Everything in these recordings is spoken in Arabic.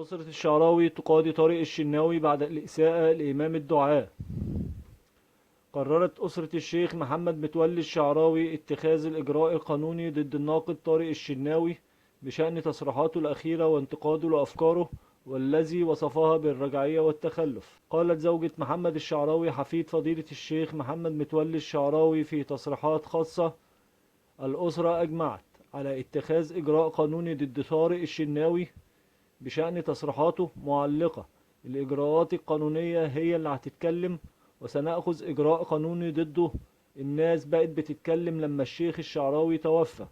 أسرة الشعراوي تقاضي طارق الشناوي بعد الإساءة لإمام الدعاة. قررت أسرة الشيخ محمد متولي الشعراوي اتخاذ الإجراء القانوني ضد الناقد طارق الشناوي بشأن تصريحاته الأخيرة وانتقاده لأفكاره والذي وصفها بالرجعية والتخلف. قالت زوجة محمد الشعراوي حفيد فضيلة الشيخ محمد متولي الشعراوي في تصريحات خاصة: الأسرة أجمعت على اتخاذ إجراء قانوني ضد طارق الشناوي بشأن تصريحاته معلقة. الإجراءات القانونية هي اللي هتتكلم وسنأخذ إجراء قانوني ضده. الناس بقت بتتكلم لما الشيخ الشعراوي توفى،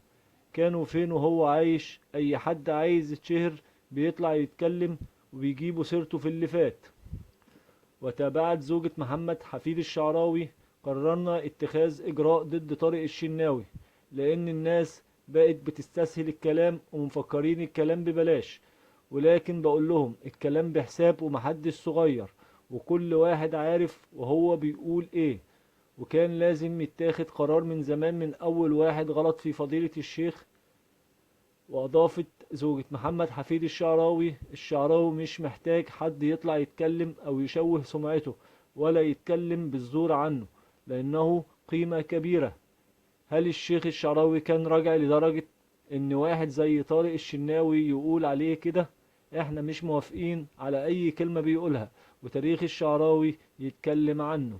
كانوا فين وهو عايش؟ أي حد عايز يتشهر بيطلع يتكلم وبيجيبوا سيرته في اللي فات. وتابعت زوجة محمد حفيد الشعراوي: قررنا اتخاذ إجراء ضد طارق الشناوي لأن الناس بقت بتستسهل الكلام ومفكرين الكلام ببلاش، ولكن بقول لهم الكلام بحساب ومحدش صغير وكل واحد عارف وهو بيقول ايه، وكان لازم يتاخد قرار من زمان من اول واحد غلط في فضيلة الشيخ. واضافت زوجة محمد حفيد الشعراوي مش محتاج حد يطلع يتكلم او يشوه سمعته ولا يتكلم بالزور عنه لانه قيمة كبيرة. هل الشيخ الشعراوي كان راجع لدرجة ان واحد زي طارق الشناوي يقول عليه كده؟ احنا مش موافقين على اي كلمة بيقولها وتاريخ الشعراوي يتكلم عنه.